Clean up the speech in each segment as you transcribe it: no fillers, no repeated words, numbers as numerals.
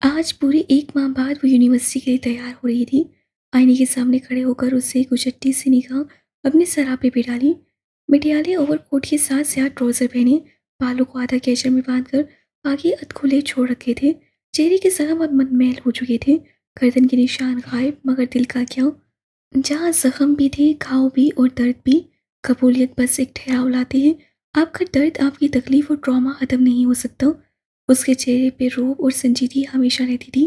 आज पूरे 1 माह बाद वो यूनिवर्सिटी के लिए तैयार हो रही थी। आईने के सामने खड़े होकर उससे कुचट्टी सी निगाह अपने सरापे पे डाली। मटियाले ओवरकोट के साथ स्याह ट्राउज़र पहने, बालों को आधा कैचर में बाँधकर आगे अधखुले छोड़ रखे थे। चेहरे के ज़ख्म अब मनमैल हो चुके थे, गर्दन के निशान गायब, मगर दिल का क्या? जहाँ ज़ख्म भी थे, घाव भी और दर्द भी, कबूलियत बस एक ठहराव लाती है। आपका दर्द, आपकी तकलीफ़ और ट्रॉमा ख़त्म नहीं हो सकता। उसके चेहरे पे रोब और संजीदगी हमेशा रहती थी,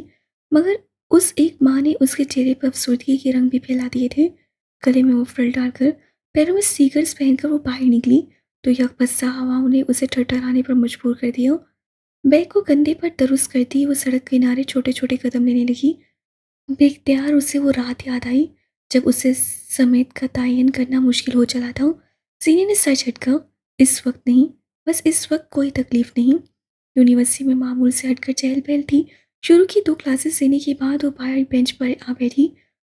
मगर उस एक माँ ने उसके चेहरे पर अफ़सरदगी के रंग भी फैला दिए थे। गले में मुफ़्तल डालकर, पैरों में स्नीकर्स पहनकर वो बाहर निकली, तो यकबस्ता हवाओं ने उसे ठठराने पर मजबूर कर दिया। बैग को कंधे पर दुरुस्त करती वो सड़क किनारे छोटे-छोटे कदम लेने लगी। बेख्तियार उसे वो रात याद आई, जब उसे समेत का तयन करना मुश्किल हो चला था। सीने ने सर झटका। इस वक्त नहीं, बस इस वक्त कोई तकलीफ नहीं। यूनिवर्सिटी में मामूल से हटकर चहल पहल थी। शुरू की 2 क्लासेस लेने के बाद वो बाहर बेंच पर आ बैठी।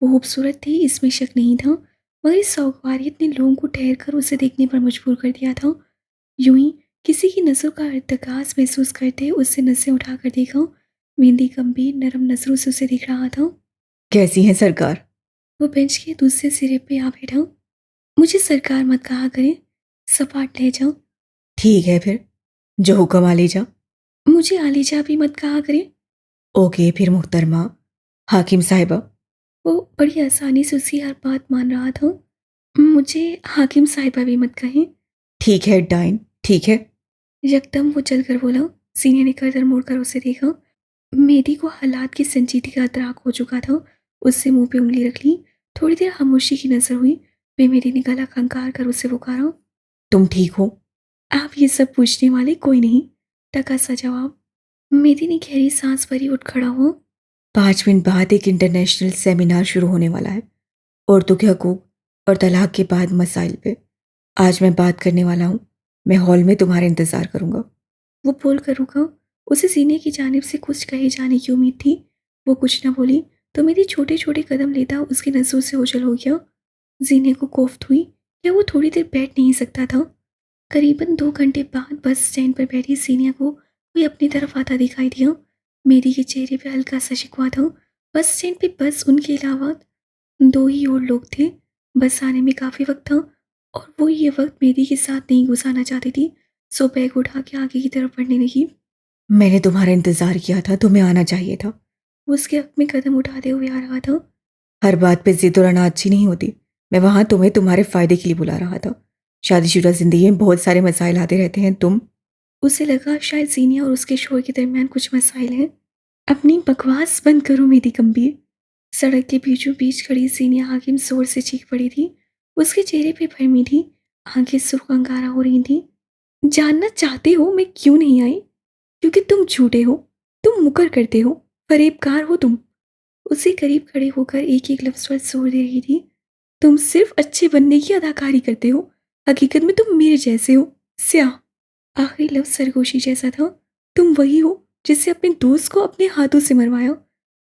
वो खूबसूरत थी, इसमें शक नहीं था, मगर इस सौगवारियत ने लोगों को ठहर कर उसे देखने पर मजबूर कर दिया था। यूं ही किसी की नज़रों का इर्तिकाज़ महसूस करते उससे नसें उठाकर देखा। मेहंदी गंभीर नरम नज़रों से उसे दिख रहा था। कैसी हैं सरकार? वो बेंच के दूसरे सिरे पे आ बैठा। मुझे सरकार मत कहा करें, सपाट लहजा। ठीक है फिर, जो हुक्म आलीजा। मुझे आलिजा भी मत कहा करें। ओके फिर मुहतरमा, हाकिम साहिबा। वो बड़ी आसानी से उसकी हर बात मान रहा था। मुझे हाकिम साहिबा भी मत कहें। ठीक है डाइन, ठीक है। यकदम वो चलकर बोला। सीने ने गर्दन मोड़कर उसे देखा। मेरी को हालात की संजीदगी का अदराक हो चुका था। उससे मुंह पे उंगली रख ली। थोड़ी देर खामोशी की नजर हुई। वे मेरी ने गला खंगार कर उसे पुकारा। तुम ठीक हो? आप ये सब पूछने वाले कोई नहीं, टका सा जवाब। मेरी ने गहरी सांस भरी, उठ खड़ा हुआ। 5 मिनट बाद एक इंटरनेशनल सेमिनार शुरू होने वाला है, औरतों के हकूक और तलाक के बाद मसाइल पे। आज मैं बात करने वाला हूँ। मैं हॉल में तुम्हारा इंतज़ार करूँगा। वो बोल कर रुका। उसे सीने की जानिब से कुछ कहे जाने की उम्मीद थी। वो कुछ न बोली, तो मेरी छोटे छोटे कदम लेता उसकी नज़रों से ओझल हो गया। जीने को कोफ्त हुई, क्या वो थोड़ी देर बैठ नहीं सकता था? करीबन 2 घंटे बाद बस स्टैंड पर बैठी सीनिया को कोई अपनी तरफ आता दिखाई दिया। मेरी के चेहरे पे हल्का सा शिकवा था। बस स्टैंड पे बस उनके अलावा 2 ही और लोग थे। बस आने में काफ़ी वक्त था, और वो ये वक्त मेरी के साथ नहीं गुजारना चाहती थी। सो बैग उठा के आगे की तरफ बढ़ने लगी। मैंने तुम्हारा इंतज़ार किया था, तुम्हें आना चाहिए था। वो उसके हक में कदम उठाते हुए आ रहा था। हर बात पे जिद और अना अच्छी नहीं होती। मैं वहाँ तुम्हें तुम्हारे फ़ायदे के लिए बुला रहा था। शादीशुदा ज़िंदगी में बहुत सारे मसाइल आते रहते हैं। तुम उसे लगा शायद जीनिया और उसके शोर के दरमियान कुछ मसाइल हैं। अपनी बकवास बंद करो मेरी गंभीर। सड़क के बीचों बीच खड़ी सीनिया हाकिम जोर से चीख पड़ी थी। उसके चेहरे पे भरमी थी, आंखें सुर्ख अंगारा हो रही थी। जानना चाहते हो मैं क्यों नहीं आई? क्योंकि तुम झूठे हो, तुम मुकर करते हो, फरेबकार हो तुम। उसे करीब खड़े होकर एक एक लफ्ज पर जोर दे रही थी। तुम सिर्फ अच्छे बनने की अदाकारी करते हो, हकीकत में तुम मेरे जैसे हो, स्याह। आखिरी लफ्ज सरगोशी जैसा था। तुम वही हो जिससे अपने दोस्त को अपने हाथों से मरवाया।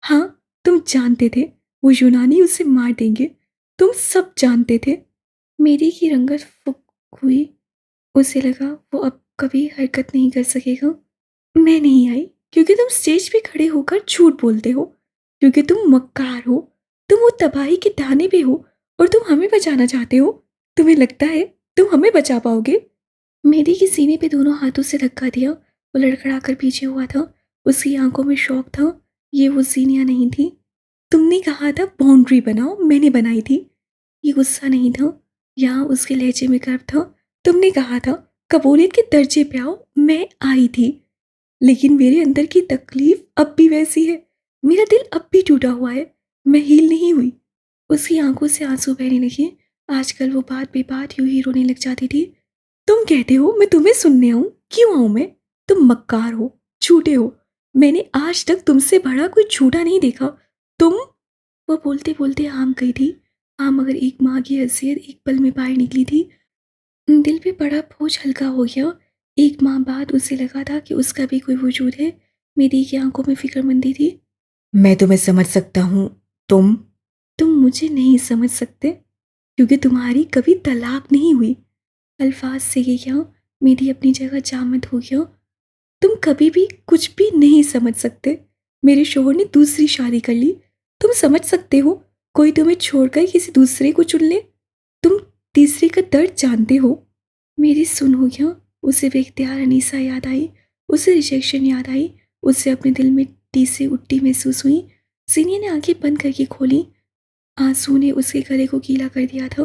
हाँ, तुम जानते थे वो यूनानी उसे मार देंगे। तुम सब जानते थे। मेरी की रंगत फुक हुई। उसे लगा वो अब कभी हरकत नहीं कर सकेगा। मैं नहीं आई क्योंकि तुम स्टेज पे खड़े होकर झूठ बोलते हो, क्योंकि तुम मक्कार हो, तुम वो तबाही के दाने पे हो, और तुम हमें बचाना चाहते हो। तुम्हें लगता है तुम हमें बचा पाओगे? मेरी के सीने पे दोनों हाथों से धक्का दिया। वो लड़खड़ा कर पीछे हुआ था। उसकी आंखों में शौक था। ये वो सीनिया नहीं थी। तुमने कहा था बाउंड्री बनाओ, मैंने बनाई थी। ये गुस्सा नहीं था, यहाँ उसके लहजे में गर्व था। तुमने कहा था कबूलियत के दर्जे पे आओ, मैं आई थी। लेकिन मेरे अंदर की तकलीफ अब भी वैसी है। मेरा दिल अब भी टूटा हुआ है। मैं हील नहीं हुई। उसकी आंखों से आंसू बहने लगे। आजकल वो बात बेबात यूं ही रोने लग जाती थी। तुम कहते हो मैं तुम्हें सुनने आऊं? क्यों आऊं मैं? तुम मक्कार हो, झूठे हो। मैंने आज तक तुमसे बड़ा कोई झूठा नहीं देखा। तुम। वो बोलते बोलते आम गई थी। आम मगर एक माँ की हैसियत एक पल में बाहर निकली थी। दिल पे बड़ा बोझ हल्का हो गया। एक माह बाद उसे लगा था कि उसका भी कोई वजूद है। मेरी की आंखों में फिक्रमंदी थी। मैं तुम्हें समझ सकता हूँ। तुम मुझे नहीं समझ सकते, क्योंकि तुम्हारी कभी तलाक नहीं हुई। अल्फाज से ये क्या, मेरी अपनी जगह जामद हो गया। तुम कभी भी कुछ भी नहीं समझ सकते। मेरे शोहर ने दूसरी शादी कर ली। तुम समझ सकते हो, कोई तुम्हें छोड़कर किसी दूसरे को चुन ले। तुम तीसरे का दर्द जानते हो। मेरी सुन हो गया। उसे बेख्तियार अनीसा याद आई, उसे रिजेक्शन याद आई, उसे अपने दिल में टीसे उठती महसूस हुई। सीनिया ने आंखें बंद करके खोली। आंसू ने उसके गले को गीला कर दिया था।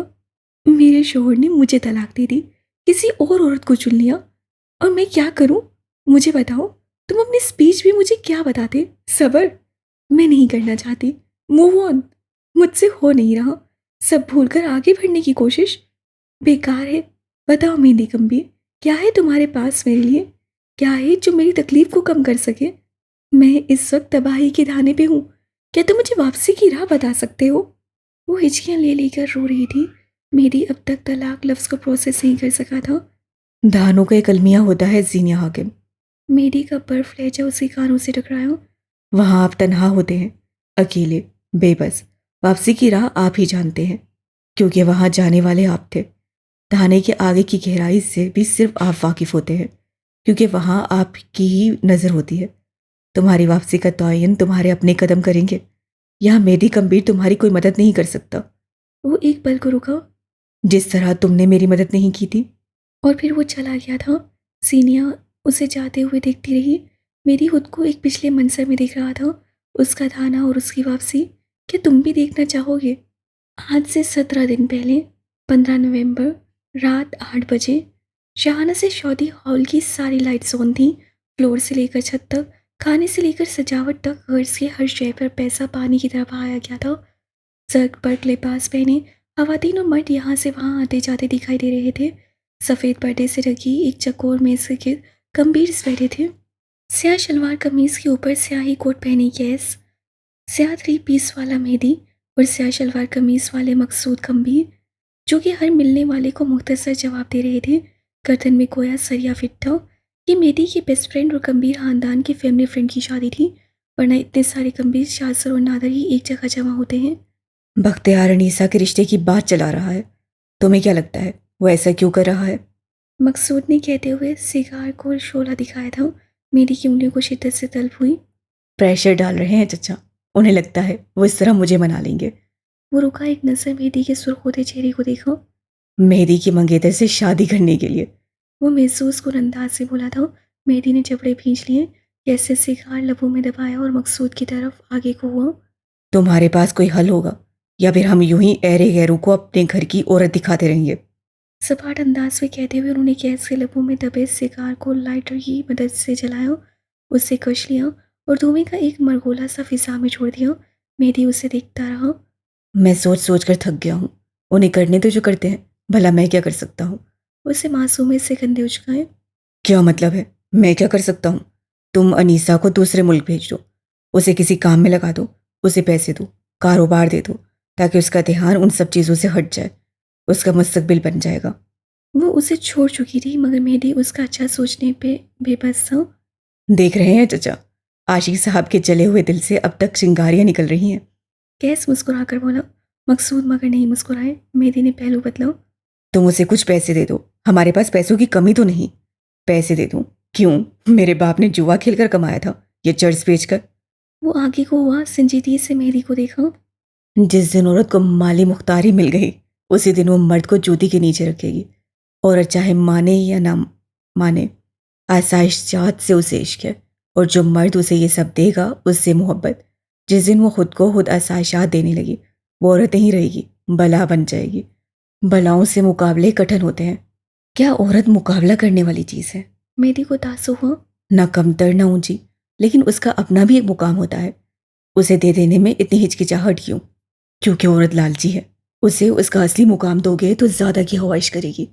मेरे शोहर ने मुझे तलाक दे दी, किसी और औरत को चुन लिया, और मैं क्या करूं? मुझे बताओ। तुम अपनी स्पीच भी मुझे क्या बताते? सबर। मैं नहीं करना चाहती। Move on. मुझसे हो नहीं रहा। सब भूलकर आगे बढ़ने की कोशिश बेकार है। बताओ मेहंदी कम्बी, क्या है तुम्हारे पास मेरे लिए? क्या है जो मेरी तकलीफ को कम कर सके? मैं इस वक्त तबाही के धाने पे हूँ। क्या तुम मुझे वापसी की राह बता सकते हो? वो हिचकियाँ ले लेकर रो रही थी। मेरी अब तक तलाक लफ्ज़ को प्रोसेस नहीं कर सका था। धानों का एक अलमिया होता है जीनिया हाकिम। मेरी का बर्फ लहजा उसके कानों से टकराया। वहाँ आप तन्हा होते हैं, अकेले, बेबस। वापसी की राह आप ही जानते हैं, क्योंकि वहाँ जाने वाले आप थे। धाने के आगे की गहराई से भी सिर्फ आप वाकिफ होते हैं, क्योंकि वहाँ आपकी ही नज़र होती है। तुम्हारी वापसी का तयन तुम्हारे अपने कदम करेंगे। यहाँ मेरी गंभीर तुम्हारी कोई मदद नहीं कर सकता। वो एक पल को रुका, जिस तरह तुमने मेरी मदद नहीं की थी। और फिर वो चला गया था। सीनिया उसे जाते हुए देखती रही। मेरी खुद को एक पिछले मंजर में देख रहा था, उसका धाना और उसकी वापसी। क्या तुम भी देखना चाहोगे? आज से 17 दिन पहले, 15 नवंबर, रात 8 बजे, शाहाना से शादी हॉल की सारी लाइट्स ऑन थी। फ्लोर से लेकर छत तक, खाने से लेकर सजावट तक, गर्ल्स के हर शय पर पैसा पानी की तरह बहाया गया था। सड़क पर लिबास पहने खवातीन और मर्द यहाँ से वहाँ आते जाते दिखाई दे रहे थे। सफ़ेद पर्दे से ढकी एक चकोर मेज के गिर्द गंभीर बैठे थे। स्याह शलवार कमीज के ऊपर स्याही कोट पहनी गैस, स्याह 3 पीस वाला मेहंदी और स्याह शलवार कमीज वाले मकसूद गंभीर, जो कि हर मिलने वाले को मुख्तसर जवाब दे रहे थे। गर्दन में कोया सरिया फिट था। ये मेहंदी की बेस्ट फ्रेंड और गंभीर खानदान की फैमिली फ्रेंड की शादी थी, वरना इतने सारे गंभीर शासर और नादर ही एक जगह जमा होते हैं। बख्तियार अनीसा के रिश्ते की बात चला रहा है। तुम्हें क्या लगता है वो ऐसा क्यों कर रहा है? मकसूद ने कहते हुए सिगार को शोला दिखाया था। मेरी की उंगलियों को शिद्दत से तलब हुई। प्रेशर डाल रहे हैं चचा। उन्हें लगता है वो इस तरह मुझे मना लेंगे। वो रुका, एक नज़र मेहंदी के सुर्ख होते चेहरे को देखा। मेहदी की मंगेतर से शादी करने के लिए। वो महसूस कुन अंदाज से बोला था। मेहंदी ने जबड़े भींच लिए, कैसे सिगार लबों में दबाया और मकसूद की तरफ आगे को हुआ। तुम्हारे पास कोई हल होगा, या फिर हम यूं ही ऐरे गैरों को अपने घर की औरत दिखाते रहेंगे? सपाट अंदाज में कहते हुए उन्होंने गैस के लबों में दबे सिगार को लाइटर की मदद से जलाया, उससे कश लिया और धुएं का एक मरगोला सा फिजा में छोड़ दिया। मेहंदी उसे देखता रहा। मैं सोच सोच कर थक गया हूँ। उन्हें करने तो जो करते हैं, भला मैं क्या कर सकता हूँ? उसे मासूमे से कंधे उचकाए। क्या मतलब है, मैं क्या कर सकता हूँ? तुम अनीसा को दूसरे मुल्क भेज दो, उसे किसी काम में लगा दो, उसे पैसे दो, कारोबार दे दो, ताकि उसका ध्यान उन सब चीज़ों से हट जाए। उसका मुस्तकबिल बन जाएगा। वो उसे छोड़ चुकी थी, मगर मेहंदी उसका अच्छा सोचने पे बेबस था। देख रहे हैं चचा, आशिक साहब के जले हुए दिल से अब तक चिंगारियां निकल रही हैं। कैस मुस्कुरा कर बोला। मकसूद मगर नहीं मुस्कुराए। मेहंदी ने पहलू बदला। तुम उसे कुछ पैसे दे दो, हमारे पास पैसों की कमी तो नहीं। पैसे दे दूं? क्यों? मेरे बाप ने जुआ खेलकर कमाया था, ये चर्च बेचकर। वो आगे को हुआ, संजीदगी से मेहंदी को देखा। जिस दिन औरत को माली मुख्तारी मिल गई, उसी दिन वो मर्द को जूती के नीचे रखेगी। औरत चाहे माने या ना माने, आसाइश जात से उसे इश्क है, और जो मर्द उसे ये सब देगा, उससे मोहब्बत। जिस दिन वो खुद को खुद आसाइशात देने लगी, वो औरत नहीं रहेगी, बला बन जाएगी। बलाओं से मुकाबले कठिन होते हैं। क्या औरत मुकाबला करने वाली चीज़ है? मेहंदी को तासुब हुआ। ना कमतर ना ऊंची, लेकिन उसका अपना भी एक मुकाम होता है। उसे दे देने में इतनी हिचकिचाहट क्यों? क्योंकि औरत लालची है। उसे उसका असली मुकाम दोगे तो ज़्यादा की ख्वाहिश करेगी।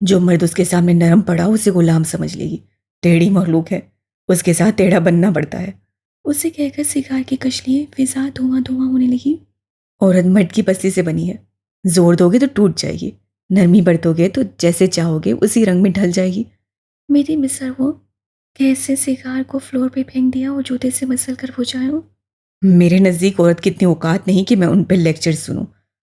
जो मर्द उसके सामने नरम पड़ा, उसे गुलाम समझ लेगी। टेढ़ी मखलूक है, उसके साथ टेढ़ा बनना पड़ता है। उसे कहकर सिगार की कश लिए फिजा धुआं धुआं होने लगी। औरत मर्द की पसली से बनी है। जोर दोगे तो टूट जाएगी, नरमी बरतोगे तो जैसे चाहोगे उसी रंग में ढल जाएगी। मेरी मिसर वो कैसे सिगार को फ्लोर पे फेंक दिया और जूते से मसल कर बुझाया। मेरे नज़दीक औरत की इतनी औकात नहीं कि मैं उन पर लेक्चर सुनूं।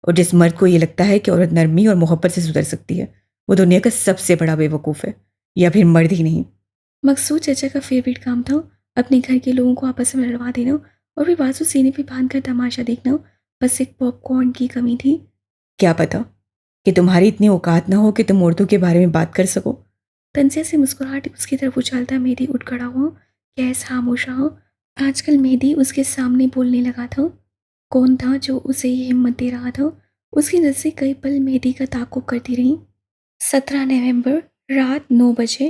और जिस मर्द को ये लगता है कि औरत नरमी और मोहब्बत से सुधर सकती है, वो दुनिया का सबसे बड़ा बेवकूफ़ है, या फिर मर्द ही नहीं। मकसूद चचा का फेवरेट काम था। अपने घर के लोगों को आपस में लड़वा देना और फिर बाजू सीने पे बांध कर तमाशा देखना, बस एक पॉपकॉर्न की कमी थी। क्या पता कि तुम्हारी इतनी औकात ना हो कि तुम औरतों के बारे में बात कर सको। तंजिया से मुस्कुराहट उसकी तरफ उछालता मेहदी उठ खड़ा हुआ, गैस खामोश रहा। आजकल मेहदी उसके सामने बोलने लगा था। कौन था जो उसे ये हिम्मत दे रहा था? उसकी नज़रें कई पल मेहदी का ताक़ुब करती रहीं। 17 नवंबर, रात 9 बजे।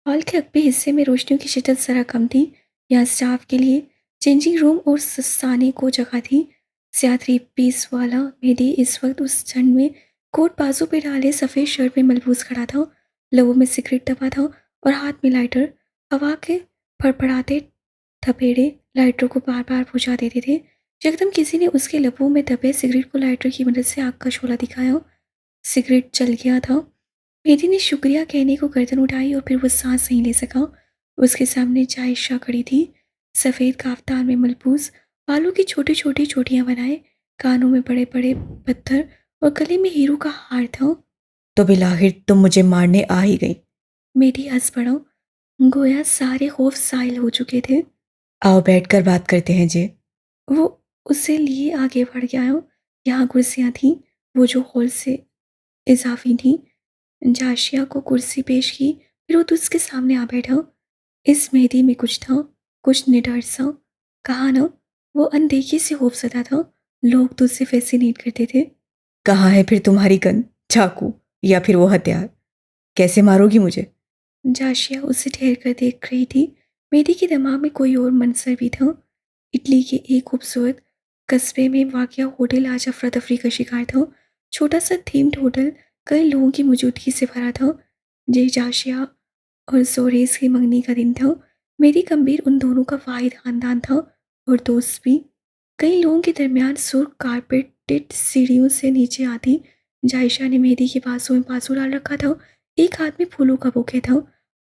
हॉल के अगले हिस्से में रोशनियों की शिद्दत ज़रा कम थी। यहाँ स्टाफ के लिए चेंजिंग रूम और सस्ताने को जगह थी। स्या 3 पीस वाला मेहदी इस वक्त उस झंड में कोट बाजू पे डाले सफ़ेद शर्ट में मलबूस खड़ा था। लबों में सिगरेट दबा था और हाथ में लाइटर। हवा के फड़फड़ाते थपेड़े लाइटर को बार बार बुझा देते थे। यकदम किसी ने उसके लबों में दबे सिगरेट को लाइटर की मदद से आग का शोला दिखाया। सिगरेट जल गया था। मेहदी ने शुक्रिया कहने को गर्दन उठाई और फिर वो सांस नहीं ले सका। उसके सामने जायशा खड़ी थी, सफ़ेद काफ्तान में मलबूस, बालों की छोटी छोटी चोटियां बनाए, कानों में बड़े बड़े पत्थर और गले में हीरो का हार था। तो बिलाखिर तुम मुझे मारने आ ही गई। मेरी हंस पड़ा, गोया सारे खौफ साइल हो चुके थे। आओ बैठकर बात करते हैं जे। वो उसे लिए आगे बढ़ गया। यहाँ कुर्सियाँ थीं, वो जो हॉल से इजाफी थीं। जाशिया को कुर्सी पेश की, फिर वो तो उसके सामने आ बैठा। इस मेहदी में कुछ था, कुछ निडर सा। कहा ना, वो अनदेखी से खौफजदा था। लोग तो उससे फैसिनेट करते थे। कहाँ है फिर तुम्हारी गन, चाकू या फिर वो हथियार? कैसे मारोगी मुझे? जाशिया उसे ठहर कर देख रही थी। मेहदी के दिमाग में कोई और मंजर भी था। इटली के एक खूबसूरत कस्बे में वाक़या होटल आज अफरा तफरी का शिकार था। छोटा सा थीम्ड होटल कई लोगों की मौजूदगी से भरा था। जे जाशिया और जोरेस की मंगनी का दिन था। मेरी गंभीर उन दोनों का वाहिद खानदान था और दोस्त भी। कई लोगों के दरमियान सुर्ख कारपेटेड सीढ़ियों से नीचे आती जायशा ने मेहदी के बाजू में बाजू डाल रखा था। एक हाथ में फूलों का बुके था,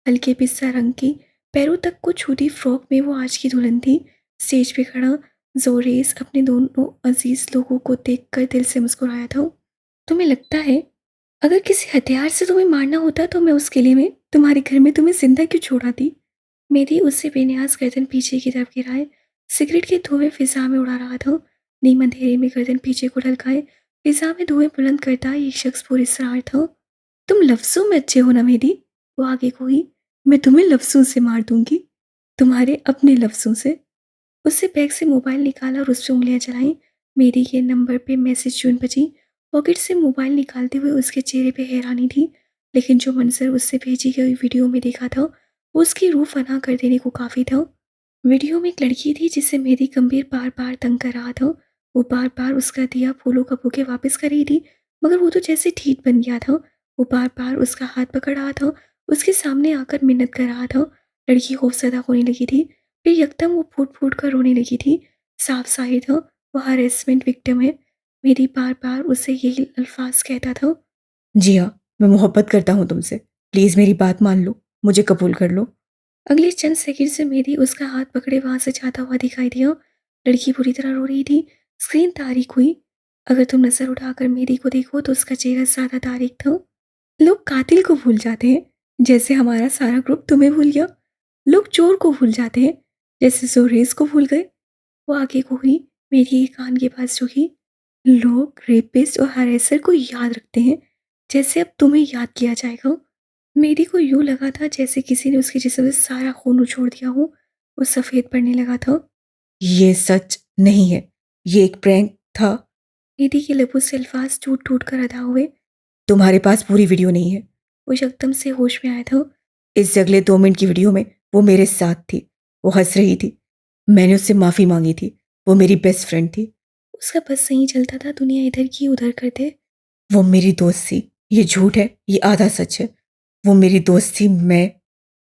हल्के पिस्ता रंग की पैरों तक को छूती फ्रॉक में वो आज की दुल्हन थी। स्टेज पे खड़ा जोरेस अपने दोनों अजीज लोगों को देखकर दिल से मुस्कुराया था। तुम्हें लगता है अगर किसी हथियार से तुम्हें मारना होता तो मैं उस किले में तुम्हारे घर में तुम्हें जिंदा क्यों छोड़ाती? मेरी उससे बेनियाज गर्दन पीछे की तरफ गिराए, सिगरेट के धुएं फिजा में उड़ा रहा था। नीम अंधेरे में गर्दन पीछे को ढलकाए, फिजा में धुएं बुलंद करता ये शख्स पूरी सरार था। तुम लफ्जों में अच्छे हो ना मेरी, वो आगे कोई। मैं तुम्हें लफ्जों से मार दूंगी, तुम्हारे अपने लफ्जों से। उससे बैग से मोबाइल निकाला और उस पर उंगलियां चलाई। मेरी के नंबर पे मैसेज चुन बजी। पॉकेट से मोबाइल निकालते हुए उसके चेहरे पे हैरानी थी, लेकिन जो मंजर उससे भेजी गई वीडियो में देखा था वो उसकी रूह फना कर देने को काफ़ी था। वीडियो में एक लड़की थी जिसे मेरी गंभीर बार बार तंग कर रहा था। वो बार बार उसका दिया फूलों का बुके वापस कर रही थी, मगर वो तो जैसे ठीक बन गया था। वो बार बार उसका हाथ पकड़ रहा था, उसके सामने आकर मिन्नत कर रहा था। लड़की खौफजदा होने लगी थी, फिर यकदम वो फूट फूट कर रोने लगी थी। साफ जाहिर था वो हरेसमेंट विक्टिम है। मेरी बार बार उसे यही अल्फाज कहता था। जी हाँ, मैं मोहब्बत करता हूँ तुमसे। प्लीज़ मेरी बात मान लो, मुझे कबूल कर लो। अगले चंद सेकंड से मेरी उसका हाथ पकड़े वहां से जाता हुआ दिखाई दिया। लड़की बुरी तरह रो रही थी। स्क्रीन तारीख हुई। अगर तुम नजर उठाकर मेरी को देखो तो उसका चेहरा ज्यादा तारीख था। लोग कातिल को भूल जाते हैं जैसे हमारा सारा ग्रुप तुम्हें भूल गया। लोग चोर को भूल जाते हैं जैसे जोरेस को भूल गए। वो आगे को हुई, मेरी एक कान के पास झुकी। लोग रेपिस्ट और हरेसर को याद रखते हैं जैसे अब तुम्हें याद किया जाएगा। मेरी को यूं लगा था जैसे किसी ने उसके जिस्म से सारा खून उछोड़ दिया हो। वो सफ़ेद पड़ने लगा था। ये सच नहीं है, ये एक प्रैंक था। मेरी के लबों से अल्फाज टूट टूट कर अदा हुए। तुम्हारे पास पूरी वीडियो नहीं है। वो एकदम से होश में आया था। इस अगले 2 मिनट की वीडियो में वो मेरे साथ थी, वो हंस रही थी। मैंने उससे माफ़ी मांगी थी, वो मेरी बेस्ट फ्रेंड थी। उसका बस नहीं चलता था, दुनिया इधर की उधर कर दे। वो मेरी दोस्त थी, ये झूठ है, ये आधा सच है। वो मेरी दोस्त थी, मैं।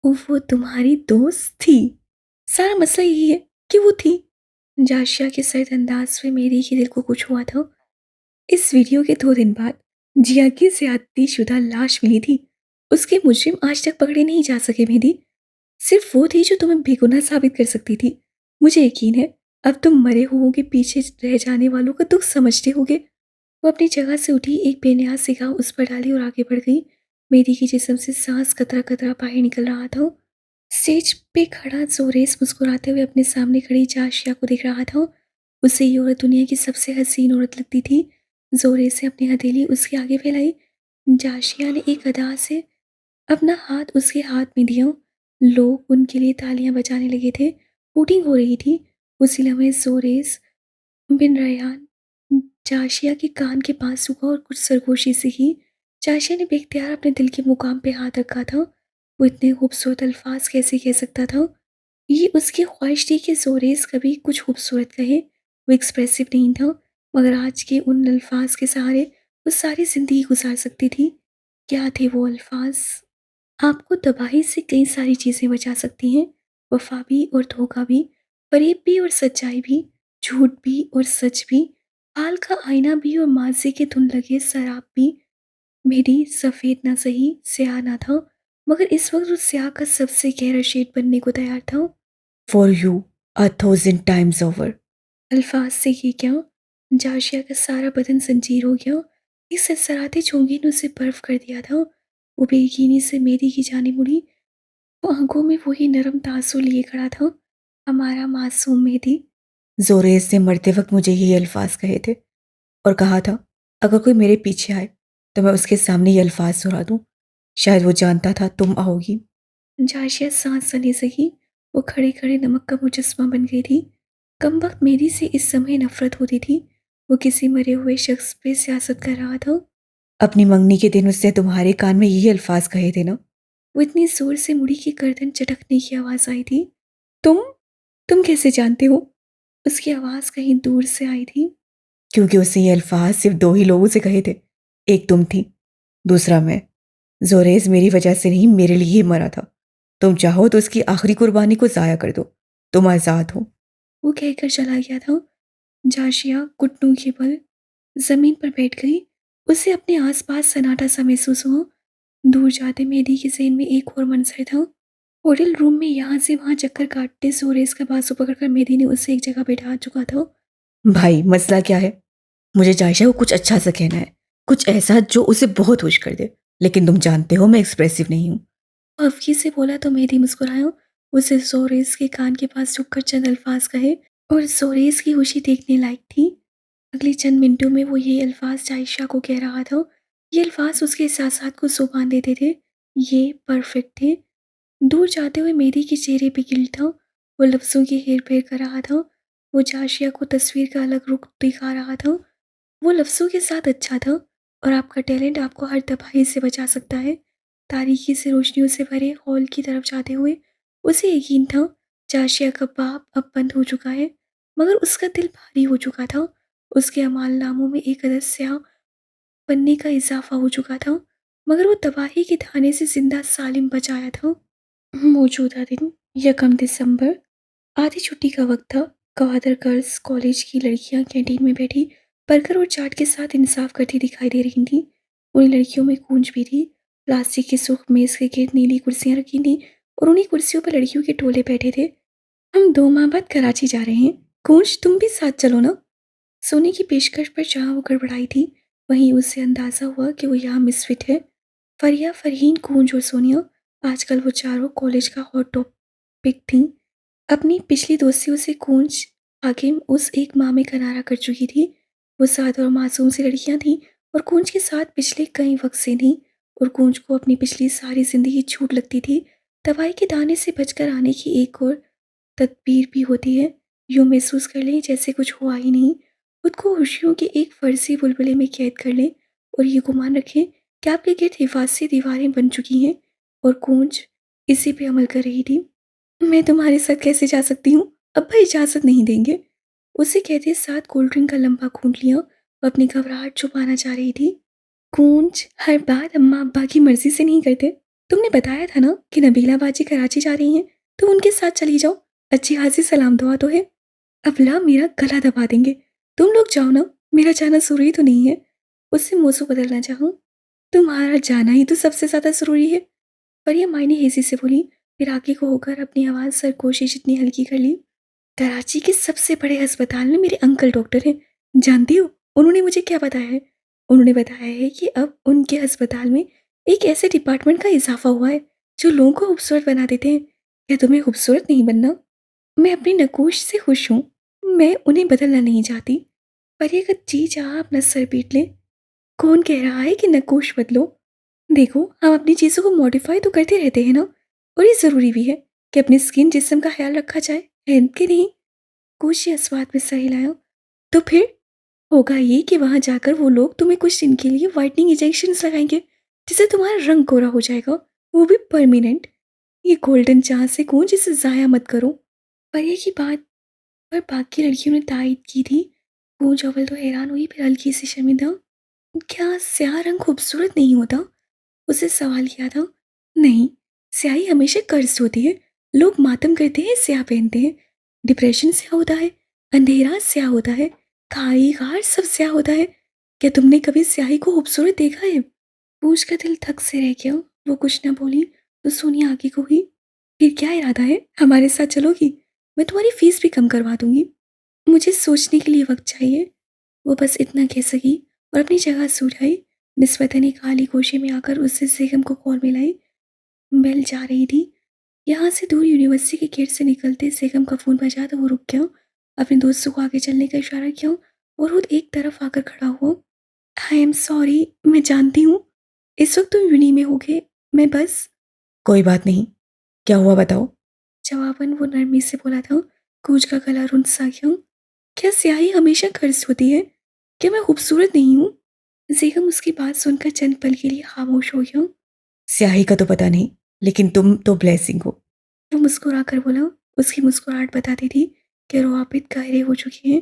वो तुम्हारी दोस्त थी? सारा मसला यही है कि वो थी। जाशिया के सर्द अंदाज में मेरी के दिल को कुछ हुआ था। इस वीडियो के 2 दिन बाद जिया की ज्यादती शुदा लाश मिली थी। उसके मुजरिम आज तक पकड़े नहीं जा सके। मेरी सिर्फ वो थी जो तुम्हें बेगुनाह साबित कर सकती थी। मुझे यकीन है अब तुम मरे होगे, पीछे रह जाने वालों का दुख समझते होगे। वो अपनी जगह से उठी, एक बेनियाज सिगाह उस पर डाली और आगे बढ़ गई। मेरी की जिस्म से सांस कतरा कतरा बाहर निकल रहा था। स्टेज पे खड़ा जोरेस मुस्कुराते हुए अपने सामने खड़ी जाशिया को देख रहा था। उसे ये औरत दुनिया की सबसे हसीन औरत लगती थी। जोरेस ने अपनी हथेली उसके आगे फैलाई। जाशिया ने एक अदा से अपना हाथ उसके हाथ में दिया। लोग उनके लिए तालियां बजाने लगे थे। वोटिंग हो रही थी। उसी लम्हे जोरेस बिन रेहान जाशिया के कान के पास रुका और कुछ सरगोशी सी की। जाशिया ने बेख्तियार अपने दिल के मुकाम पे हाथ रखा था। वो इतने खूबसूरत अल्फाज कैसे कह सकता था। ये उसकी ख्वाहिश थी कि जोरेस कभी कुछ खूबसूरत कहे। वो एक्सप्रेसिव नहीं था, मगर आज के उन अल्फाज के सहारे वो सारी जिंदगी गुजार सकती थी। क्या थे वो अल्फाज? आपको तबाही से कई सारी चीज़ें बचा सकती हैं। वफा भी और धोखा भी, फरेब भी और सच्चाई भी, झूठ भी और सच भी, हाल का आईना भी और माजी के धुन लगे शराब भी। मेरी सफ़ेद ना सही, स्याह ना था, मगर इस वक्त उस स्याह का सबसे गहरा शेड बनने को तैयार था। For you 1,000 times over। अल्फाज से ये क्या? जाशिया का सारा बदन जंजीर हो गया। एक सरसराते झोंके ने उसे बर्फ कर दिया था। वो बेयकीनी से मेरी की जाने मुड़ी। वो आंखों में वही नरम तासुर लिए खड़ा था, हमारा मासूम मेहदी। जोरेस ने मरते वक्त मुझे यही अल्फाज कहे थे और कहा था अगर कोई मेरे पीछे आए तो मैं उसके सामने ये अल्फाज दोहरा दूं। शायद वो जानता था तुम आओगी। जाशिया सांस लेने सकी। वो खड़े खड़े नमक का मुजस्मा बन गई थी। कम वक्त मेरी से इस समय नफरत होती थी। वो किसी मरे हुए शख्स पे सियासत कर रहा था। अपनी मंगनी के दिन उसने तुम्हारे कान में यही अल्फाज कहे थे ना। वो इतनी जोर से मुड़ी कि गर्दन चटकने की आवाज़ आई थी। तुम तुम कैसे जानते हो? उसकी आवाज़ कहीं दूर से आई थी। क्योंकि उसने ये अल्फाज सिर्फ दो ही लोगों से कहे थे। एक तुम थी, दूसरा मैं। जोरेस मेरी वजह से नहीं, मेरे लिए ही मरा था। तुम चाहो तो उसकी आखिरी कुर्बानी को ज़ाया कर दो। तुम आज़ाद हो। वो कहकर चला गया था। जाशिया घुटनों के बल जमीन पर बैठ गई। उसे अपने आसपास सन्नाटा सा महसूस हुआ। दूर जाते मेहदी के ज़हन में एक और मंजर था। होटल रूम में यहाँ से वहाँ चक्कर काटते जोरेस का बाजू पकड़कर मेहदी ने उसे एक जगह बैठा चुका था। भाई मसला क्या है? मुझे जायशा को कुछ अच्छा सा कहना है, कुछ ऐसा जो उसे बहुत खुश कर दे। लेकिन तुम जानते हो मैं एक्सप्रेसिव नहीं हूँ। हल्की से बोला तो मेहदी मुस्कुराया। उसे जोरेस के कान के पास झुककर चंद अल्फाज कहे और जोरेस की खुशी देखने लायक थी। अगले चंद मिनटों में वो ये अल्फाज जायशा को कह रहा था। ये अल्फाज उसके एहसासात को जुबान देते थे। ये परफेक्ट थे। दूर जाते हुए मेरी के चेहरे पे गिल था। वो लफ्ज़ों की हेर फेर कर रहा था। वो जाशिया को तस्वीर का अलग रुख दिखा रहा था। वो लफ्ज़ों के साथ अच्छा था और आपका टैलेंट आपको हर तबाही से बचा सकता है। तारीकी से रोशनियों से भरे हॉल की तरफ जाते हुए उसे यकीन था जाशिया का बाप अब बंद हो चुका है, मगर उसका दिल भारी हो चुका था। उसके अमाल नामों में एक अदद स्याह पन्ने का इजाफा हो चुका था, मगर वो तबाही के थाने से जिंदा सालिम बचाया था। मौजूदा दिन 1 दिसंबर, आधी छुट्टी का वक्त था। गवादर गर्ल्स कॉलेज की लड़कियां कैंटीन में बैठी बर्गर और चाट के साथ इंसाफ करती दिखाई दे रही थीं। उन्हीं लड़कियों में गूंज भी थी। प्लास्टिक की सुर्ख मेज के गिर्द नीली कुर्सियां रखी थीं और उन्हीं कुर्सियों पर लड़कियों के टोले बैठे थे। हम 2 माह बाद कराची जा रहे हैं, गूंज तुम भी साथ चलो ना। सोने की पेशकश पर जहाँ वो गड़बड़ाई थी, वहीं उसे अंदाजा हुआ कि वो यहाँ मिसफिट है। फरिया, फरहीन, कूंज और सोनिया, आजकल वो चारों कॉलेज का हॉट टॉपिक थीं। अपनी पिछली दोस्तियों से कूंज हाकिम उस एक माह में किनारा कर चुकी थी। वो सादा और मासूम सी लड़कियां थीं और कूंज के साथ पिछले कई वक्त से थीं और कूंज को अपनी पिछली सारी जिंदगी छूट लगती थी। दवाई के दाने से बचकर आने की एक और तदबीर भी होती है। यूँ महसूस कर लें जैसे कुछ हुआ ही नहीं। खुद को खुशियों के एक फर्जी बुलबुले में कैद कर लें और ये गुमान रखें कि आपके गिर्द हिफाजती दीवारें बन चुकी हैं और कूंज इसी पे अमल कर रही थी। मैं तुम्हारे साथ कैसे जा सकती हूँ? अब्बा इजाज़त नहीं देंगे। उसे कहते साथ कोल्ड ड्रिंक का लंबा घूंट लिया। वो अपनी घबराहट छुपाना चाह रही थी। कूंज, हर बात अम्मा अब्बा की मर्जी से नहीं करते। तुमने बताया था ना कि नबीला बाजी कराची जा रही हैं, तो उनके साथ चली जाओ। अच्छी खासी सलाम दुआ तो है। अबला मेरा गला दबा देंगे। तुम लोग जाओ ना, मेरा जाना ज़रूरी तो नहीं है। उससे मौजू बदलना चाहूँ। तुम्हारा जाना ही तो सबसे ज़्यादा ज़रूरी है। पर यह मायने हेजी से बोली, फिर आगे को होकर अपनी आवाज़ सरगोशी जितनी हल्की कर ली। कराची के सबसे बड़े अस्पताल में मेरे अंकल डॉक्टर हैं। जानती हो उन्होंने मुझे क्या बताया है? उन्होंने बताया है कि अब उनके अस्पताल में एक ऐसे डिपार्टमेंट का इजाफा हुआ है जो लोगों को खूबसूरत बना देते हैं। क्या तुम्हें खूबसूरत नहीं बनना? मैं अपनी नकोश से खुश हूँ। मैं उन्हें बदलना नहीं चाहती। पर ये अगर जी चाह अपना सर पीट ले। कौन कह रहा है कि नकोश बदलो? देखो, हम अपनी चीज़ों को मॉडिफाई तो करते रहते हैं ना। और ये ज़रूरी भी है कि अपनी स्किन जिस्म का ख्याल रखा जाए, है कि नहीं? कुछ इस बात में सर हिलाया। तो फिर होगा ये कि वहाँ जाकर वो लोग तुम्हें कुछ दिन के लिए व्हाइटनिंग इंजेक्शंस लगाएंगे, जिससे तुम्हारा रंग गोरा हो जाएगा, वो भी परमानेंट। ये गोल्डन चांस है कौन, जिसे ज़ाया मत करो। पर ये की बात पर बाकी लड़कियों ने तायद की थी। गूंज अव्वल तो हैरान हुई, फिर हल्की सी शर्मिंदा। क्या स्याह रंग खूबसूरत नहीं होता? उसे सवाल किया था। नहीं, स्याही हमेशा कर्ज होती है। लोग मातम करते हैं, स्याह पहनते हैं। डिप्रेशन स्याह होता है, अंधेरा स्याह होता है, खाई खार सब स्याह होता है। क्या तुमने कभी स्याही को खूबसूरत देखा है? पूछ का दिल थक से रह गया। वो कुछ ना बोली तो सोनिया आगे को हुई। फिर क्या इरादा है, हमारे साथ चलोगी? मैं तुम्हारी फीस भी कम करवा दूंगी। मुझे सोचने के लिए वक्त चाहिए। वो बस इतना कह सकी और अपनी जगह से उठ आई। निस्बतन ने काली गोशे में आकर उससे बेगम को कॉल मिलाई। बेल जा रही थी। यहाँ से दूर यूनिवर्सिटी के गेट से निकलते बेगम का फ़ोन बजा तो वो रुक गया। अपने दोस्तों को आगे चलने का इशारा किया और खुद एक तरफ आकर खड़ा हुआ। आई एम सॉरी, मैं जानती हूँ इस वक्त तुम यूनी में होगे। मैं बस। कोई बात नहीं, क्या हुआ बताओ। जवाबन वो नरमी से बोला था। कूच का गला रुंध सा गया। क्या स्याही हमेशा कर्ज होती है? क्या मैं खूबसूरत नहीं हूँ? बेगम उसकी बात सुनकर चंद पल के लिए खामोश हो गया। स्याही का तो पता नहीं, लेकिन तुम तो ब्लेसिंग हो। वो मुस्कुराकर बोला। उसकी मुस्कुराहट बताती थी कि रोआबित गहरे हो चुके हैं।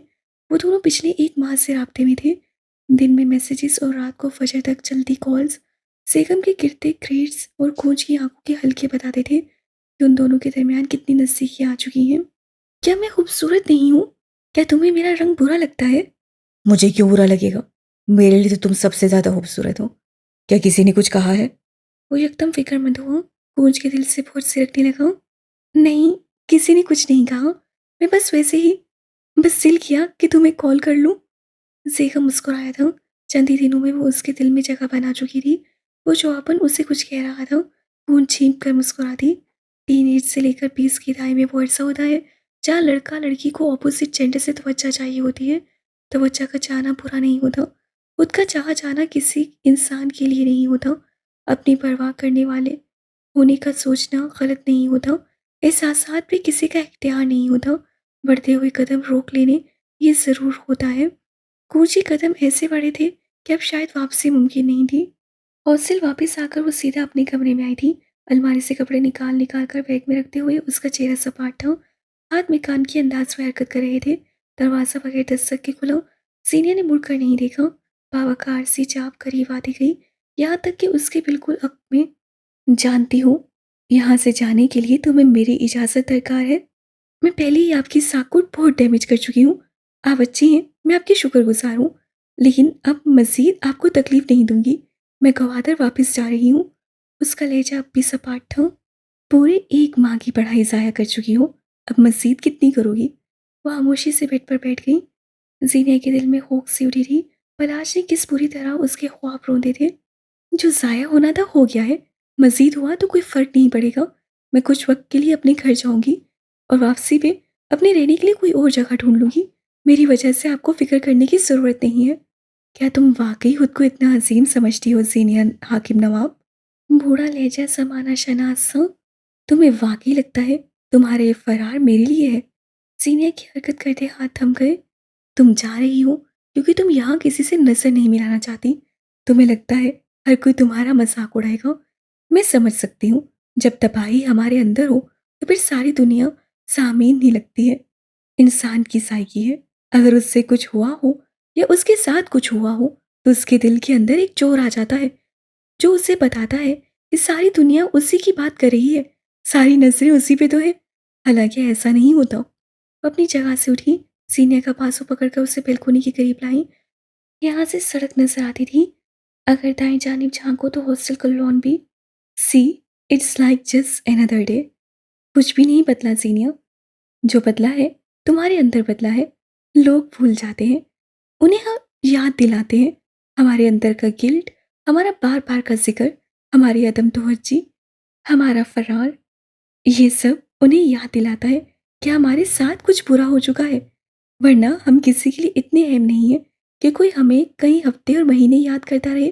वो दोनों पिछले एक माह से राब्ते में थे। दिन में मैसेजेस और रात को फजर तक चलती कॉल्स। बेगम के गिरते ग्रेड्स और खोज की आंखों के हल्के बताते थे कि उन दोनों के दरमियान कितनी नज़दीकियाँ आ चुकी हैं। क्या मैं खूबसूरत नहीं हूँ? क्या तुम्हें मेरा रंग बुरा लगता है? मुझे क्यों बुरा लगेगा? मेरे लिए तो तुम सबसे ज्यादा खूबसूरत हो। क्या किसी ने कुछ कहा है? वो एकदम फिक्रमंद हुआ। खोज के दिल से बहुत सिरकने लगा। नहीं, किसी ने कुछ नहीं कहा। मैं बस वैसे ही, बस दिल किया कि तुम्हें कॉल कर लूं। जेखम मुस्कुराया था। चंद ही दिनों में वो उसके दिल में जगह बना चुकी थी। वो जो अपन उसे कुछ कह रहा था, खून छींप कर मुस्कुरा दी। टीनेज से लेकर 20 की दाई में वो अरसा होता है जहाँ लड़का लड़की को ऑपोजिट जेंडर से तवज्जो चाहिए होती है। तवज्जो का चाहना बुरा नहीं होता। खुद का चाह जाना किसी इंसान के लिए नहीं होता। अपनी परवाह करने वाले होने का सोचना गलत नहीं होता। एहसासात पे किसी का इख्तियार नहीं होता। बढ़ते हुए कदम रोक लेने ये ज़रूर होता है। कुछ ही कदम ऐसे बढ़े थे कि अब शायद वापसी मुमकिन नहीं थी। हॉस्टल वापस आकर वो सीधा अपने कमरे में आई थी। अलमारी से कपड़े निकाल निकाल कर बैग में रखते हुए उसका चेहरा सपाट था। हाथ में कान की अंदाज में हरकत कर रहे थे। दरवाज़ा बगैर दस्तक के खुला। सीनियर ने मुड़कर नहीं देखा। बावकार सी चाप करीब आती गई, यहाँ तक कि उसके बिल्कुल अक में। जानती हूँ, यहाँ से जाने के लिए तुम्हें मेरी इजाज़त दरकार है। मैं पहले ही आपकी साख को बहुत डैमेज कर चुकी हूँ। आप अच्छी हैं, मैं आपकी शुक्रगुजार हूँ। लेकिन अब मज़ीद आपको तकलीफ़ नहीं दूँगी। मैं गवादर वापस जा रही हूँ। उसका लहजा अब भी सपाट था। पूरे 1 माह की पढ़ाई ज़ाया कर चुकी हो, अब मज़ीद कितनी करोगी? वो खामोशी से बेड पर बैठ गई। ज़ीनह के दिल में होक सी उठी थी, पर आज ने किस बुरी तरह उसके ख्वाब रौंदे थे। जो ज़ाया होना था हो गया है। मज़ीद हुआ तो कोई फ़र्क नहीं पड़ेगा। मैं कुछ वक़्त के लिए अपने घर जाऊँगी और वापसी पे अपने रहने के लिए कोई और जगह ढूँढ लूँगी। मेरी वजह से आपको फ़िक्र करने की ज़रूरत नहीं है। क्या तुम वाक़ई खुद को इतना अज़ीम समझती हो ज़ीनिया हाकिम नवाब? बूढ़ा लहजा समाना शनाज़ सा। तुम्हें वाक़ई लगता है तुम्हारे ये फ़रार मेरे लिए है? ज़ीनिया की हरकत करते हाथ थम गए। तुम जा रही हो क्योंकि तुम यहाँ किसी से नज़र नहीं मिलाना चाहती। तुम्हें लगता है हर कोई तुम्हारा मजाक उड़ाएगा। मैं समझ सकती हूँ, जब तबाही हमारे अंदर हो तो फिर सारी दुनिया सामीन नहीं लगती है। इंसान की साइकी है। अगर उससे कुछ हुआ हो या उसके साथ कुछ हुआ हो तो उसके दिल के अंदर एक चोर आ जाता है जो उसे बताता है कि सारी दुनिया उसी की बात कर रही है, सारी नजरें उसी पे तो है। हालांकि ऐसा नहीं होता। वो अपनी जगह से उठी, सीनियर का बाजू पकड़कर उसे बेलकोनी के करीब लाई। यहाँ से सड़क नजर आती थी। अगर दाएं जानिब झांको तो हॉस्टल का लॉन भी। See, it's like just another day. कुछ भी नहीं बदला सीनियर। जो बदला है तुम्हारे अंदर बदला है। लोग भूल जाते हैं, उन्हें हम याद दिलाते हैं। हमारे अंदर का गिल्ट, हमारा बार बार का जिक्र, हमारी अदम तवज्जी, हमारा फरार, ये सब उन्हें याद दिलाता है कि हमारे साथ कुछ बुरा हो चुका है, वरना हम किसी के लिए इतने अहम नहीं है कि कोई हमें कई हफ्ते और महीने याद करता रहे।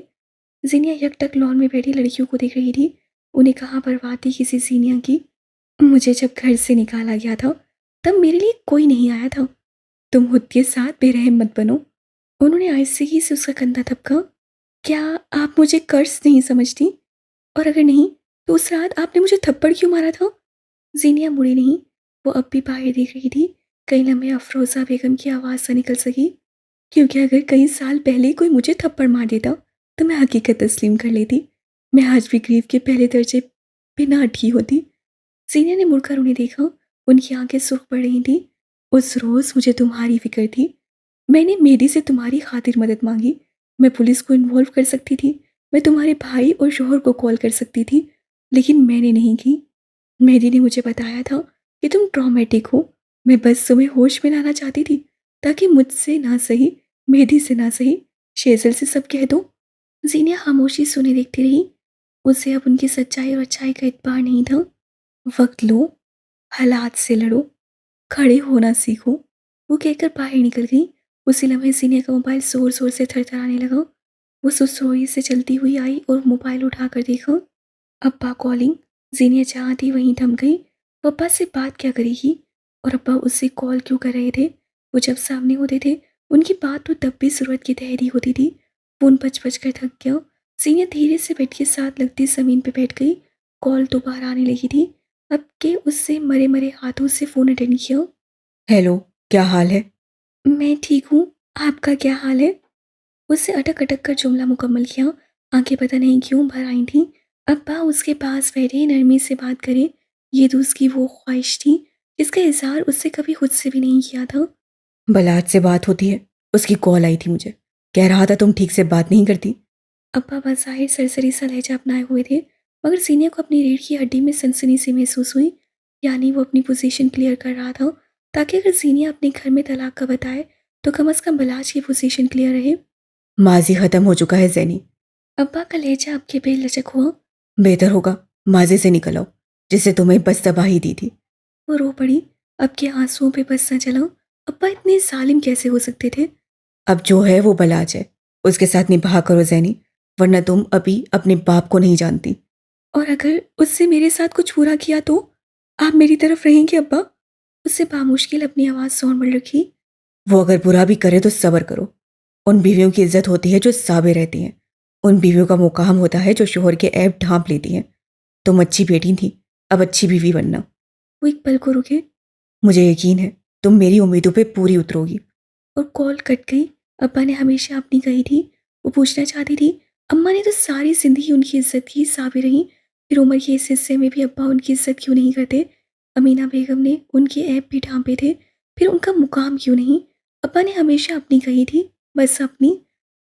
जीनिया यकटक लॉन में बैठी लड़कियों को देख रही थी। उन्हें कहाँ परवाह थी किसी जीनिया की। मुझे जब घर से निकाला गया था, तब मेरे लिए कोई नहीं आया था। तुम खुद के साथ बेरहम मत बनो। उन्होंने आहिस्ते से उसका कंधा थपका। क्या आप मुझे कर्ज नहीं समझती? और अगर नहीं, तो उस रात आपने मुझे थप्पड़ क्यों मारा था? जीनिया मुड़ी नहीं। वो अब भी बाहर देख रही थी। कई लम्हे अफरोज़ा बेगम की आवाज़ से निकल सकी, क्योंकि अगर कई साल पहले कोई मुझे थप्पड़ मार देता, तो मैं हकीकत तस्लीम कर लेती। मैं आज भी ग्रीव के पहले दर्जे पे ना अटकी होती। जीनिया ने मुड़कर उन्हें देखा। उनकी आंखें सुर्ख पड़ रही थीं। उस रोज़ मुझे तुम्हारी फिक्र थी। मैंने मेहदी से तुम्हारी खातिर मदद मांगी। मैं पुलिस को इन्वॉल्व कर सकती थी। मैं तुम्हारे भाई और शोहर को कॉल कर सकती थी, लेकिन मैंने नहीं की। मेहदी ने मुझे बताया था कि तुम ट्रॉमेटिक हो। मैं बस तुम्हें होश में लाना चाहती थी, ताकि मुझसे ना सही, मेहदी से ना सही, शेजल से सब कह दो। जीनिया खामोशी सुने देखती रही। उसे अब उनकी सच्चाई और अच्छाई का इतबार नहीं था। वक्त लो, हालात से लड़ो, खड़े होना सीखो, वो कहकर बाहर निकल गई। उसी लम्हे जीनिया का मोबाइल जोर जोर से थरथराने लगा। वो सुसरोई से चलती हुई आई और मोबाइल उठाकर देखा। अब्बा कॉलिंग। जीनिया जहाँ थी वहीं थम गई। वो अब्बा से बात क्या करेगी, और अब्बा उससे कॉल क्यों कर रहे थे? वो जब सामने होते थे, उनकी बात तो तब भी ज़रूरत की तहरी होती थी। फ़ोन बज बज कर थक गया। जीनिया धीरे से बेड के साथ लगती ज़मीन पर बैठ गई। कॉल दोबारा आने लगी थी। अब के उससे मरे मरे हाथों से फ़ोन अटेंड किया। हेलो, क्या हाल है? मैं ठीक हूँ, आपका क्या हाल है? उससे अटक-अटक कर जुमला मुकम्मल किया। आंखें पता नहीं क्यों भर आई थीं। अब्बा उसके पास बैठे नरमी से बात करें, ये तो उसकी वो ख्वाहिश थी जिसका इज़हार उससे कभी खुद से भी नहीं किया था। बलाट से बात होती है। उसकी कॉल आई थी मुझे। कह रहा था तुम ठीक से बात नहीं करती। अब्बा बज़ाहिर सरसरी सा लहजा अपनाए हुए थे, मगर सीनिया को अपनी रीढ़ की हड्डी में सनसनी सी महसूस हुई। यानी वो अपनी पोजीशन क्लियर कर रहा था, ताकि अगर सीनिया अपने घर में तलाक का बताए, तो कम अज़ कम बलाज की पोजीशन क्लियर रहे। माजी ख़त्म हो चुका है ज़ैनी। अब्बा का लहजा अब के बेलचक हुआ। बेहतर होगा माजी से निकल आओ, जिससे तुम्हें बस तबाही दी थी। वो रो पड़ी। अब के आंसुओं पे बस न चला। अब्बा इतने जालिम कैसे हो सकते थे? अब जो है वो बलाज है। उसके साथ निभाह करो ज़ैनी, वरना तुम अभी अपने बाप को नहीं जानती। और अगर उससे मेरे साथ कुछ बुरा किया तो? आप मेरी तरफ रहेंगे अब्बा? उससे बामुश्किल अपनी आवाज़ नॉर्मल रखी। वो अगर बुरा भी करे तो सब्र करो। उन बीवियों की इज्जत होती है जो साबिर रहती हैं। उन बीवियों का मुकाम होता है जो शोहर के ऐब ढांप लेती हैं। तुम अच्छी बेटी थी, अब अच्छी बीवी बनना। वो एक पल को रुके मुझे यकीन है तुम मेरी उम्मीदों पे पूरी उतरोगी। और कॉल कट गई। अब्बा ने हमेशा अपनी कही थी। वो पूछना चाहती थी। अम्मा ने तो सारी ज़िंदगी उनकी इज़्ज़त की साबिर रहीं, फिर उम्र के इस हिस्से में भी अब्बा उनकी इज़्ज़त क्यों नहीं करते? अमीना बेगम ने उनके ऐब भी ढाँपे थे, फिर उनका मुकाम क्यों नहीं? अब्बा ने हमेशा अपनी कही थी, बस अपनी।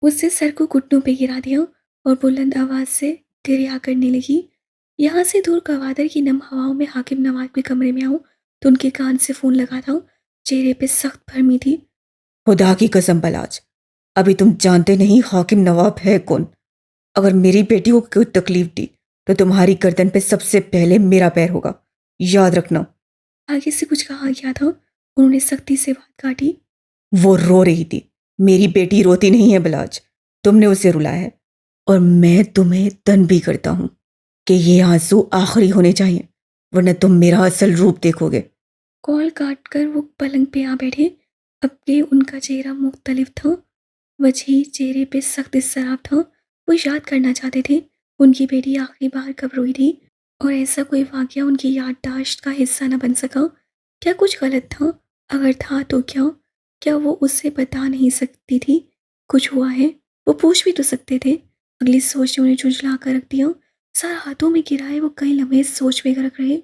उससे सर को घुटनों पे गिरा दिया और बुलंद आवाज़ से तिरया करने लगी। यहाँ से दूर गवादर की नम हवाओं में हाकिम नवाब के कमरे में आऊँ, तो उनके कान से फ़ोन लगा था। चेहरे पे सख्त भरमी थी। खुदा की कसम बलाज, अभी तुम जानते नहीं हाकिम नवाब है कौन। अगर मेरी बेटी को कोई तकलीफ दी तो तुम्हारी गर्दन पे सबसे पहले मेरा पैर होगा, याद रखना। आगे से कुछ कहा गया था। उन्होंने सख्ती से बात काटी। वो रो रही थी। मेरी बेटी रोती नहीं है बलाज, तुमने उसे रुलाया है। और मैं तुम्हें तन भी करता हूँ कि ये आंसू आखिरी होने चाहिए, वरना तुम मेरा असल रूप देखोगे। कॉल काट कर वो पलंग पे आ बैठे। अब के उनका चेहरा मुख्तलिफ था। वजह चेहरे पे सख्त इसराब था। वो याद करना चाहते थे उनकी बेटी आखिरी बार कब रोई थी, और ऐसा कोई वाकया उनकी याददाश्त का हिस्सा न बन सका। क्या कुछ गलत था? अगर था तो क्या? क्या वो उससे बता नहीं सकती थी कुछ हुआ है? वो पूछ भी तो सकते थे। अगली सोच ने उन्हें झुंझला कर रख दिया। सर हाथों में गिराए वो कई लम्हे सोच में गर्क रहे।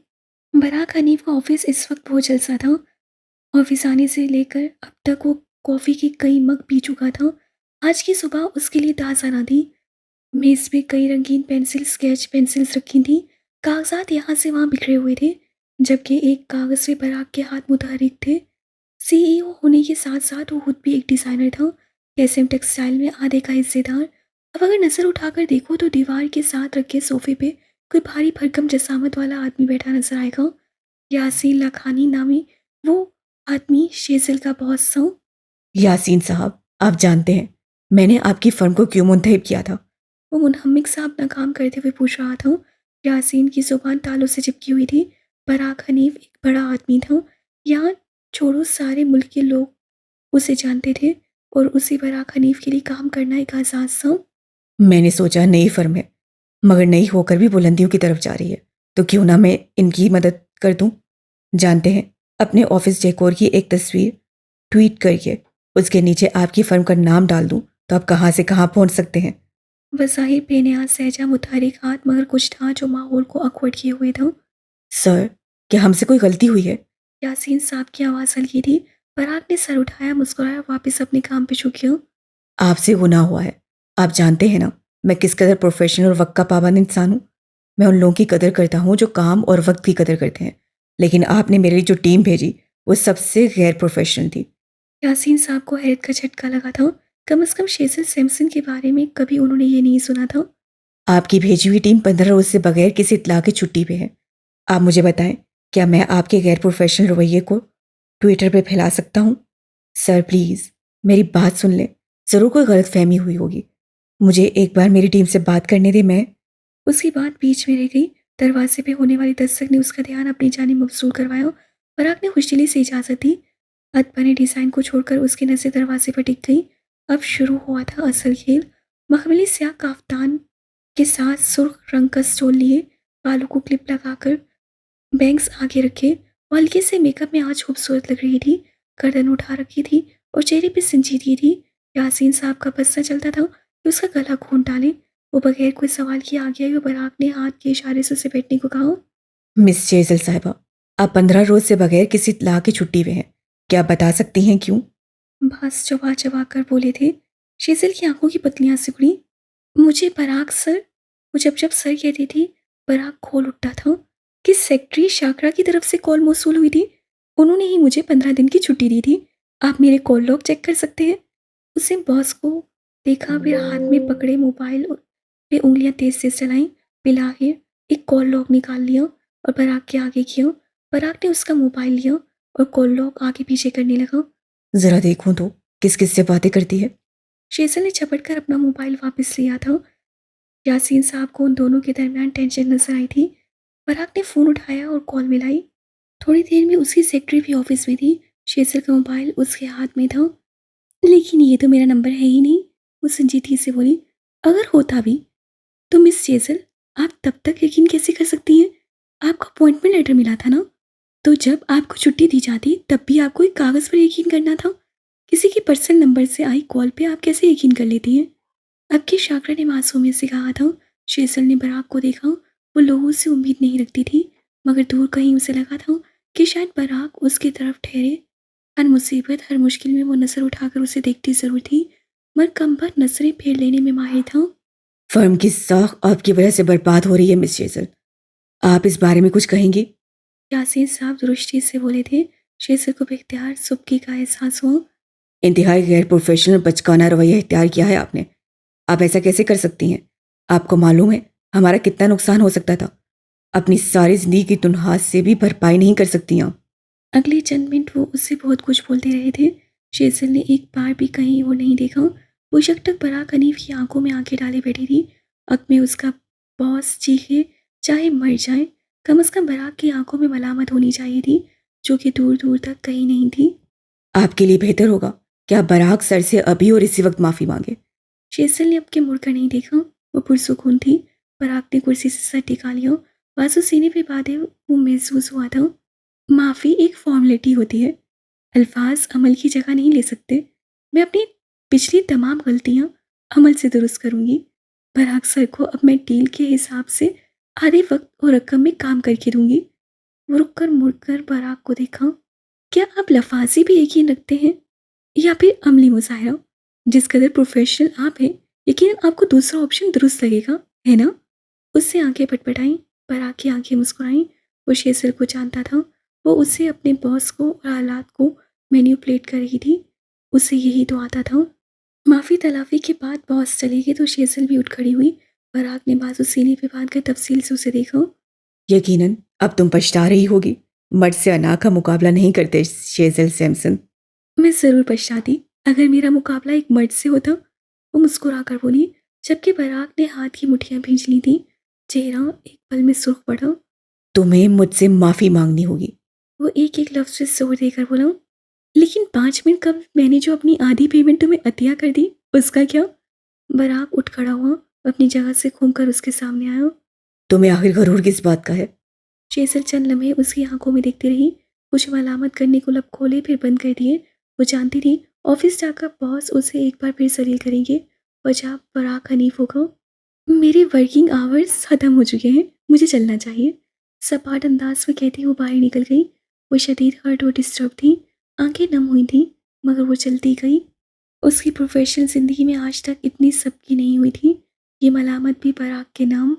बराक हनीफ का ऑफिस इस वक्त बहुत जलसा था। ऑफिस आने से लेकर अब तक वो कॉफ़ी के कई मग पी चुका था। आज की सुबह उसके लिए ताज़ा ना थी। मेज़ पे कई रंगीन पेंसिल स्केच पेंसिल्स रखी थीं। कागजात यहाँ से वहाँ बिखरे हुए थे, जबकि एक कागज़ पे बराक के हाथ मुतहर्रिक थे। सीईओ होने के साथ साथ वो खुद भी एक डिज़ाइनर था, कैसम टेक्सटाइल में आधे का हिस्सेदार। अब अगर नज़र उठाकर देखो तो दीवार के साथ रखे सोफे पे कोई भारी भरकम जसामत वाला आदमी बैठा नजर आएगा। यासीन लाखानी नामी वो आदमी शेज़ल का बॉस था। यासीन साहब, आप जानते हैं मैंने आपकी फ़र्म को क्यों मुंतखब किया था? वो मुनहमिक सा अपना काम करते हुए पूछ रहा था। यासीन की ज़ुबान तालों से चिपकी हुई थी। बराक हनीफ एक बड़ा आदमी था। यहाँ छोड़ो, सारे मुल्क के लोग उसे जानते थे और उसी बराक हनीफ के लिए काम करना एक एहसास था। मैंने सोचा नई फ़र्म है, मगर नई होकर भी बुलंदियों की तरफ जा रही है, तो क्यों ना मैं इनकी मदद कर दूं। जानते हैं, अपने ऑफिस डेकोर की एक तस्वीर ट्वीट करके उसके नीचे आपकी फ़र्म का नाम डाल दूं तो आप कहाँ से कहाँ पहुंच सकते हैं। वज़ाहिर बेनियाज सहजा मुतहरिक हाथ, मगर कुछ था जो माहौल को अकवर्ड किए हुए था। सर, क्या हमसे कोई गलती हुई है? यासीन साहब की आवाज़ हल्की थी। बराक ने सर उठाया, मुस्कुराया, वापस अपने काम पे झुक गया। आपसे गुनाह हुआ है। आप जानते हैं ना मैं किस कदर प्रोफेशनल और वक्त का पाबंद इंसान हूँ। मैं उन लोगों की कदर करता हूँ जो काम और वक्त की कदर करते हैं, लेकिन आपने मेरे लिए जो टीम भेजी वो सबसे गैर प्रोफेशनल थी। यासीन साहब को हैरत का झटका लगा था। कम से कम शेज़ल सैमसन के बारे में कभी उन्होंने ये नहीं सुना था। आपकी भेजी हुई टीम 15 रोज से बगैर किसी इत्तला के छुट्टी पे है। आप मुझे बताएं, क्या मैं आपके गैर प्रोफेशनल रवैये को ट्विटर पे फैला सकता हूँ? सर प्लीज़ मेरी बात सुन लें। ज़रूर कोई गलत फहमी हुई होगी। मुझे एक बार मेरी टीम से बात करने दें। मैं उसकी बात बीच में रह गई। दरवाजे पे होने वाली दस्तक ने उसका ध्यान अपनी जानिब मबसूल करवाया। पराग ने खुशदिली से इजाज़त दी। अदबने डिज़ाइन को छोड़कर उसकी नज़र दरवाजे पर टिक गई। अब शुरू हुआ था असल खेल। मखमली स्याह काफ्तान के साथ सुर्ख रंग का स्टोल लिए, बालों को क्लिप लगाकर बैंग्स आगे रखे और हल्के से मेकअप में आज खूबसूरत लग रही थी। गर्दन उठा रखी थी और चेहरे पे संजीदगी थी। यासीन साहब का बस न चलता था कि उसका गला घोंट डाले। वो बगैर कोई सवाल किए आगे आई और बराक ने हाथ के इशारे से उसे बैठने को कहा। मिस शेजल साहिबा, आप 15 रोज से बगैर किसी इत्तला के छुट्टी पे हैं। क्या आप बता सकती हैं क्यों? बस चबा चबा कर बोले थे। शेज़ल की आंखों की पतलियां सिकुड़ी। मुझे बराक सर, वो जब जब सर कहती थी, बराक खोल उठता था कि सेक्रेटरी शाकरा की तरफ से कॉल मौसूल हुई थी। उन्होंने ही मुझे 15 दिन की छुट्टी दी थी। आप मेरे कॉल लॉग चेक कर सकते हैं। उसने बॉस को देखा, फिर हाथ में पकड़े मोबाइल पे उंगलियां तेज तेज चलाई। बिलाहिर एक कॉल लॉग निकाल लिया और बराक के आगे किया। बराक ने उसका मोबाइल लिया और कॉल लॉग आगे पीछे करने लगा। ज़रा देखूं तो किस किस से बातें करती है। शेज़ल ने झपट कर अपना मोबाइल वापस लिया था। यासीन साहब को उन दोनों के दरमियान टेंशन नजर आई थी। बराक ने फ़ोन उठाया और कॉल मिलाई। थोड़ी देर में उसकी सेक्रेटरी भी ऑफिस में थी। शेज़ल का मोबाइल उसके हाथ में था। लेकिन ये तो मेरा नंबर है ही नहीं, वो संजीदगी से बोली। अगर होता भी तो मिस शेज़ल, आप तब तक यकीन कैसे कर सकती हैं? आपको अपॉइंटमेंट लेटर मिला था ना? तो जब आपको छुट्टी दी जाती तब भी आपको एक कागज़ पर यकीन करना था। किसी के पर्सनल नंबर से आई कॉल पे आप कैसे यकीन कर लेती हैं? अब की शाकरा ने मासूमियत से कहा था। शेज़ल ने बराक को देखा। वो लोगों से उम्मीद नहीं रखती थी, मगर दूर कहीं उसे लगा था कि शायद बराक उसकी तरफ ठहरे। हर मुसीबत, हर मुश्किल में वो नज़र उठाकर उसे देखती ज़रूर थी, मगर कम पर नज़रें फेर लेने में माहिर था। फर्म की साख आपकी वजह से बर्बाद हो रही है मिस शेजल। आप इस बारे में कुछ कहेंगी? यासीन साहब दुरुस्ती से बोले थे। शेज़ल को बेख्तियार सुबकी का एहसास हुआ। इंतहाई गैर प्रोफेशनल बचकाना रवैया इख्तियार किया है आपने। आप ऐसा कैसे कर सकती हैं? आपको मालूम है हमारा कितना नुकसान हो सकता था। अपनी सारी जिंदगी की तुनहास से भी भरपाई नहीं कर सकती आप। अगले चंद मिनट वो उससे बहुत कुछ बोलते रहे थे। शेज़ल ने एक बार भी कहीं और नहीं देखा। वो शक बराक हनीफ की आंखों में आंखें डाले बैठी थी। अक में उसका बॉस चीखे चाहे मर जाए, कम से कम बराक की आंखों में मलामत होनी चाहिए थी, जो कि दूर दूर तक कहीं नहीं थी। आपके लिए बेहतर होगा कि आप बराक सर से अभी और इसी वक्त माफ़ी मांगे। शेज़ल ने अब के मुड़कर नहीं देखा। वो पुरसुकून थी। बराक ने कुर्सी से सर टिका लिया। बाजू सीने पे बांधे वो महसूस हुआ था। माफ़ी एक फॉर्मेलिटी होती है, अल्फाज अमल की जगह नहीं ले सकते। मैं अपनी पिछली तमाम गलतियां अमल से दुरुस्त करूंगी। बराक सर को अब मैं डील के हिसाब से आधे वक्त और रकम में काम करके दूंगी। वो रुक कर मुड़कर बराक को देखा। क्या आप लफाजी पे यकीन रखते हैं या फिर अमली मुजाहरा? जिस कदर प्रोफेशनल आप हैं, यकीन आपको दूसरा ऑप्शन दुरुस्त लगेगा, है ना? उससे आंखें पटपटाई। बराक की आंखें मुस्कुराईं। वो शेज़ल को जानता था। वो उसे, अपने बॉस को और हालात को मैनिपुलेट कर रही थी। उसे यही तो आता था। माफ़ी तलाफ़ी के बाद बॉस चले गए तो शेज़ल भी उठ खड़ी हुई। बराक ने बाजू सीने पे बांध कर तफसील से उसे देखा। यकीनन अब तुम पछता रही होगी। मर्द से अना का मुकाबला नहीं करते शेजल सैमसन। मैं ज़रूर पछताती अगर मेरा मुकाबला एक मर्द से होता, वो मुस्कुरा कर बोली, जबकि बराक ने हाथ की मुठ्ठियां भींच ली थी। चेहरा एक पल में सुर्ख पड़ा। तुम्हें मुझसे माफ़ी मांगनी होगी। वो एक एक लफ्ज़ से जोर देकर बोला, लेकिन 5 मिनट कब मैंने जो अपनी आधी पेमेंट तुम्हें अतिया कर दी, उसका क्या? बराक उठ खड़ा हुआ, अपनी जगह से घूमकर उसके सामने आया। तुम्हें आखिर गरूर किस बात का है? शेजल चंद लम्हे उसकी आंखों में देखती रही। कुछ मलामत करने को लब खोले फिर बंद कर दिए। वो जानती थी ऑफिस जाकर बॉस उसे एक बार फिर जलील करेंगे। वजह बराक हनीफ होगा। मेरे वर्किंग आवर्स ख़त्म हो चुके हैं, मुझे चलना चाहिए, सपाट अंदाज में कहती वो बाहर निकल गई। वो शदीद हर्ट और डिस्टर्ब थी, आंखें नम हुई थी, मगर वो चलती गई। उसकी प्रोफेशनल ज़िंदगी में आज तक इतनी सबकी नहीं हुई थी। ये मलामत भी बराक के नाम